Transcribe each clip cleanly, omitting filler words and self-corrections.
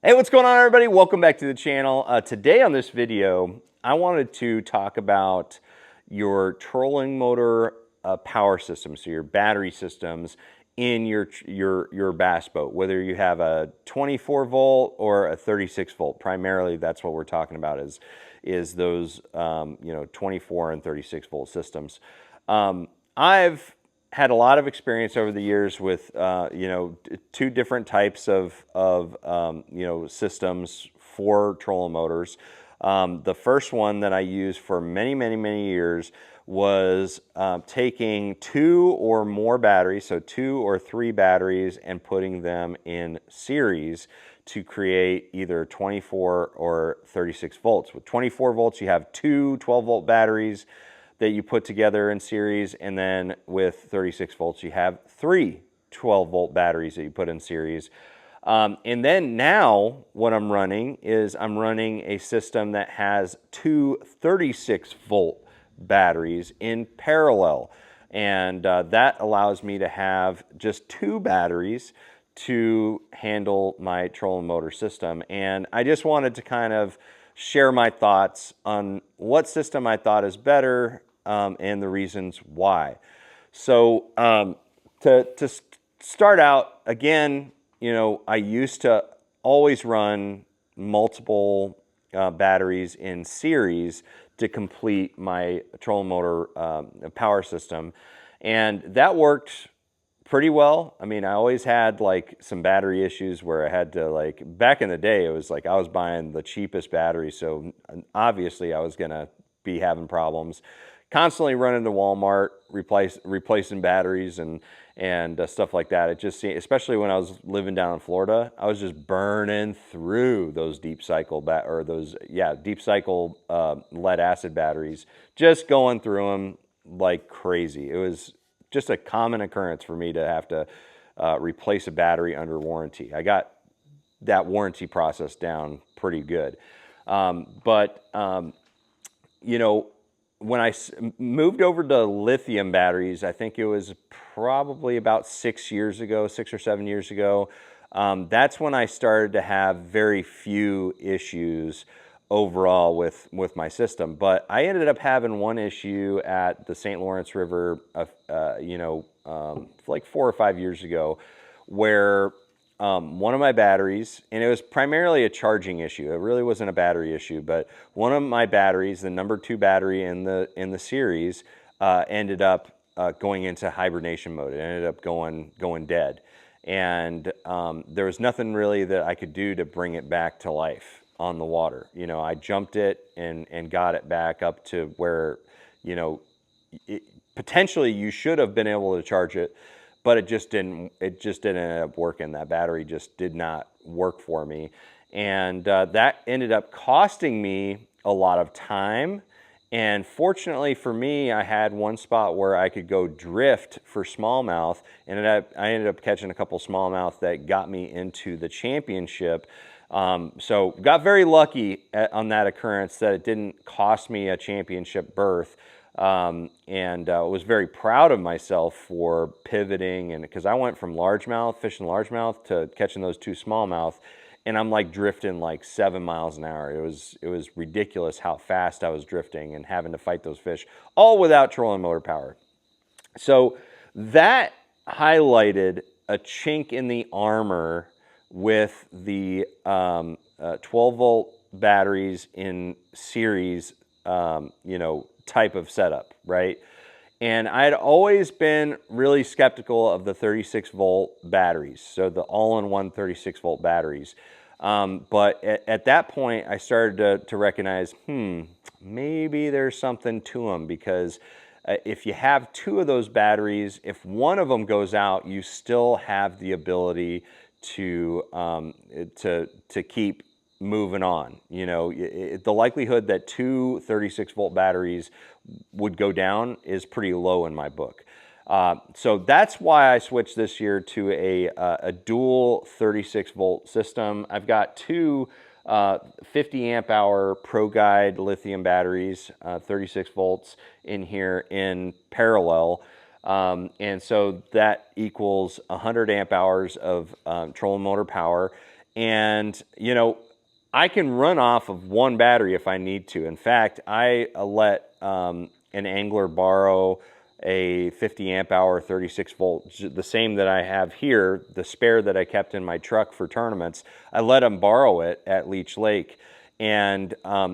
Hey, what's going on, everybody? Welcome back to the channel. Today on this video, I wanted to talk about your trolling motor power systems, so your battery systems in your bass boat, whether you have a 24 volt or a 36 volt. Primarily, that's what we're talking about is those 24 and 36 volt systems. I've had a lot of experience over the years with two different types of systems for trolling motors. The first one that I used for many years was taking two or more batteries, so 2 or 3 batteries, and putting them in series to create either 24 or 36 volts. With 24 volts, you have two 12-volt batteries that you put together in series, and then with 36 volts, you have 3 12-volt batteries that you put in series. And then now what I'm running is I'm running a system that has 2 36-volt batteries in parallel. And that allows me to have just 2 batteries to handle my trolling motor system. And I just wanted to kind of share my thoughts on what system I thought is better and the reasons why. So to start out, again, I used to always run multiple batteries in series to complete my trolling motor power system, and that worked pretty well. I mean, I always had like some battery issues where I had to, back in the day, it was like I was buying the cheapest battery, so obviously I was gonna be having problems. Constantly running to Walmart, replacing batteries and stuff like that. It just seemed, especially when I was living down in Florida, I was just burning through those deep cycle lead acid batteries, just going through them like crazy. It was just a common occurrence for me to have to replace a battery under warranty. I got that warranty process down pretty good, when I moved over to lithium batteries, I think it was probably about 6 or 7 years ago, that's when I started to have very few issues overall with my system. But I ended up having one issue at the St. Lawrence River, like 4 or 5 years ago, where one of my batteries, and it was primarily a charging issue. It really wasn't a battery issue, but one of my batteries, the number 2 battery in the series, ended up going into hibernation mode. It ended up going dead, and there was nothing really that I could do to bring it back to life on the water. I jumped it and got it back up to where, potentially you should have been able to charge it, but it just didn't end up working. That battery just did not work for me. And that ended up costing me a lot of time. And fortunately for me, I had one spot where I could go drift for smallmouth. And I ended up catching a couple smallmouth that got me into the championship. So got very lucky on that occurrence that it didn't cost me a championship berth. And was very proud of myself for pivoting, and because I went from fishing largemouth to catching those 2 smallmouth, and I'm like drifting like 7 miles an hour. It was ridiculous how fast I was drifting and having to fight those fish, all without trolling motor power. So that highlighted a chink in the armor with the 12-volt batteries in series, type of setup, right? And I had always been really skeptical of the 36-volt batteries, so the all-in-one 36-volt batteries. But at that point, I started to recognize, maybe there's something to them, because if you have 2 of those batteries, if one of them goes out, you still have the ability to keep moving on. The likelihood that 2 36-volt batteries would go down is pretty low in my book. So that's why I switched this year to a dual 36-volt system. I've got 2 50 amp hour Pro Guide lithium batteries, 36 volts in here in parallel. And so that equals 100 amp hours of trolling motor power. And, you know, I can run off of one battery if I need to. In fact, I let an angler borrow a 50 amp hour 36 volt, the same that I have here, the spare that I kept in my truck for tournaments. I let him borrow it at Leech Lake. And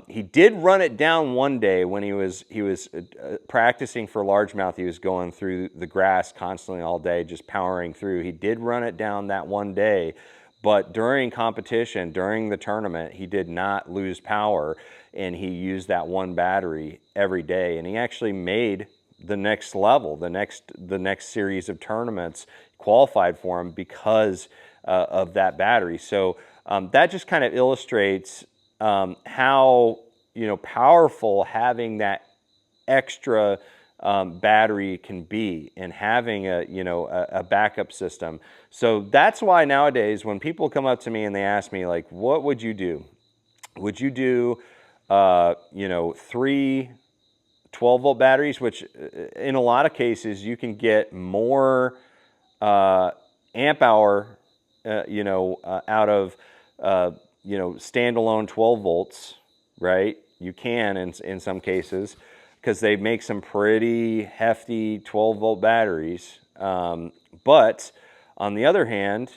he did run it down one day when he was practicing for largemouth. He was going through the grass constantly all day, just powering through. He did run it down that one day, but during competition, during the tournament, he did not lose power, and he used that one battery every day. And he actually made the next level, the next series of tournaments, qualified for him because of that battery. So that just kind of illustrates how, you know, powerful having that extra battery can be, and having a backup system. So that's why nowadays when people come up to me and they ask me, like, what would you do? Would you do you know, 3 12-volt batteries, which in a lot of cases you can get more amp hour you know, out of you know, standalone 12 volts, right? You can in some cases, because they make some pretty hefty 12-volt batteries. But on the other hand,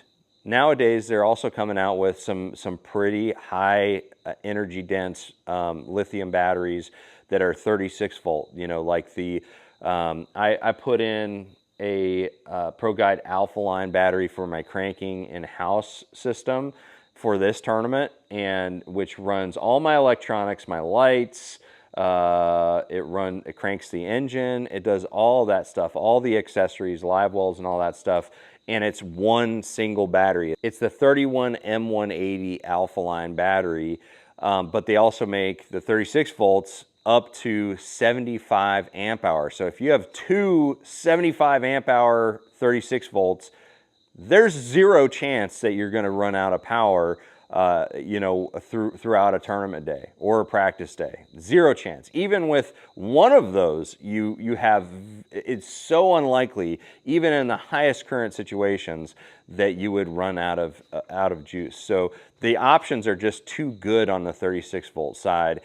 nowadays they're also coming out with some pretty high energy dense lithium batteries that are 36 volt. You know, like the I put in a ProGuide Alpha Line battery for my cranking in-house system for this tournament, and which runs all my electronics, my lights. It cranks the engine. It does all that stuff, all the accessories, live wells, and all that stuff. And it's one single battery. It's the 31 M180 Alpha Line battery, but they also make the 36 volts up to 75 amp hour. So if you have two 75 amp hour 36 volts, there's zero chance that you're going to run out of power, you know, throughout a tournament day or a practice day. Zero chance. Even with one of those, you have, it's so unlikely, even in the highest current situations, that you would run out of juice. So the options are just too good on the 36 volt side.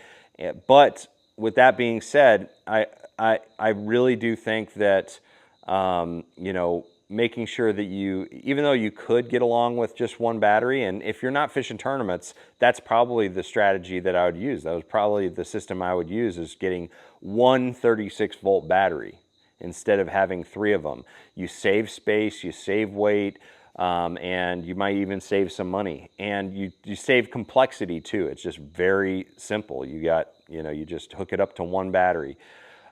But with that being said, I really do think that, you know, making sure that you, even though you could get along with just one battery, and if you're not fishing tournaments, that's probably the strategy that I would use. That was probably the system I would use, is getting one 36 volt battery instead of having 3 of them. You save space, you save weight, and you might even save some money. And you save complexity too. It's just very simple. You got, you know, you just hook it up to one battery.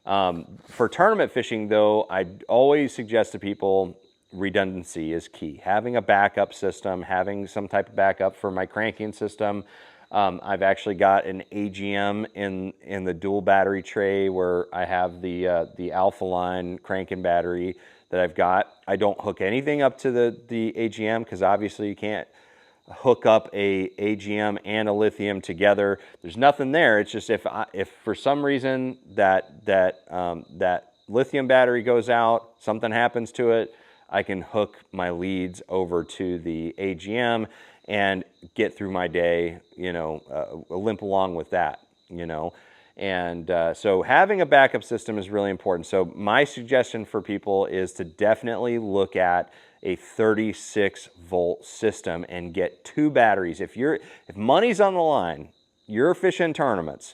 For tournament fishing though, I always suggest to people, redundancy is key. Having a backup system, having some type of backup. For my cranking system, I've actually got an AGM in the dual battery tray, where I have the Alpha Line cranking battery that I've got. I don't hook anything up to the AGM, because obviously you can't hook up a AGM and a lithium together. There's nothing there. It's just if for some reason that lithium battery goes out, something happens to it, I can hook my leads over to the AGM and get through my day, you know, limp along with that, you know. And so having a backup system is really important. So my suggestion for people is to definitely look at a 36 volt system and get 2 batteries. If money's on the line, you're fishing tournaments,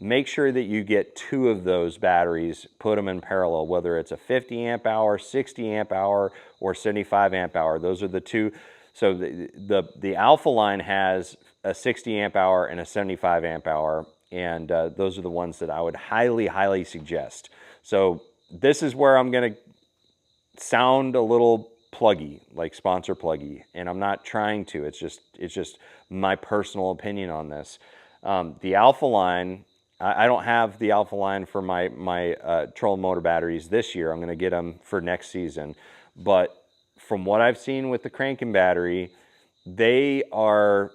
make sure that you get 2 of those batteries, put them in parallel, whether it's a 50 amp hour, 60 amp hour, or 75 amp hour. Those are the 2. So the Alpha Line has a 60 amp hour and a 75 amp hour, and those are the ones that I would highly, highly suggest. So this is where I'm going to sound a little pluggy, like sponsor pluggy, and I'm not trying to. It's just my personal opinion on this. The Alpha Line, I don't have the Alpha Line for my trolling motor batteries this year. I'm going to get them for next season. But from what I've seen with the cranking battery, they are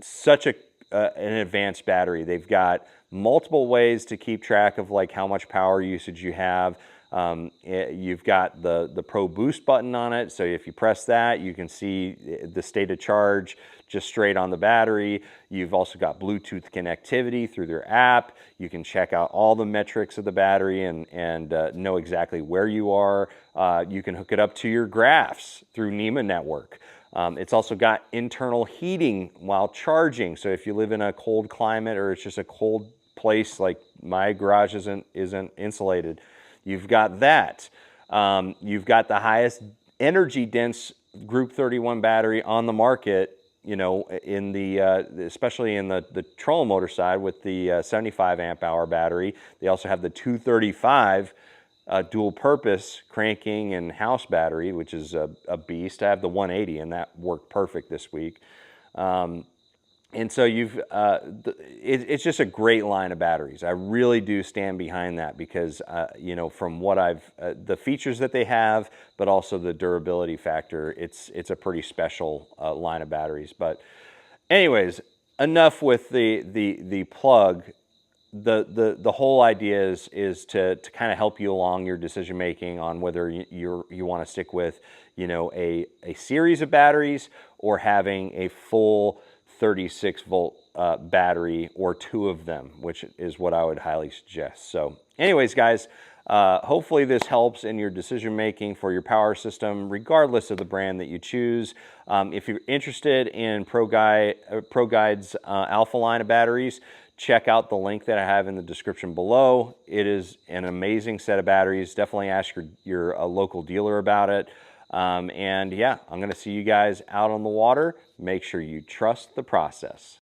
such an advanced battery. They've got multiple ways to keep track of like how much power usage you have. You've got the Pro Boost button on it, so if you press that, you can see the state of charge just straight on the battery. You've also got Bluetooth connectivity through their app. You can check out all the metrics of the battery and know exactly where you are. You can hook it up to your graphs through NEMA network. It's also got internal heating while charging, so if you live in a cold climate or it's just a cold place, like my garage isn't insulated, you've got that. You've got the highest energy dense Group 31 battery on the market, you know, in the especially in the trolling motor side with the 75 amp hour battery. They also have the 235 dual purpose cranking and house battery, which is a beast. I have the 180 and that worked perfect this week. And so it's just a great line of batteries. I really do stand behind that because, you know, from what the features that they have, but also the durability factor, it's a pretty special line of batteries. But anyways, enough with the plug. The whole idea is to kind of help you along your decision making on whether you want to stick with, you know, a series of batteries or having a full 36 volt battery or two of them, which is what I would highly suggest. So anyways, guys, hopefully this helps in your decision making for your power system, regardless of the brand that you choose. If you're interested in ProGuide's Alpha line of batteries, check out the link that I have in the description below. It is an amazing set of batteries. Definitely ask your local dealer about it. And yeah, I'm going to see you guys out on the water. Make sure you trust the process.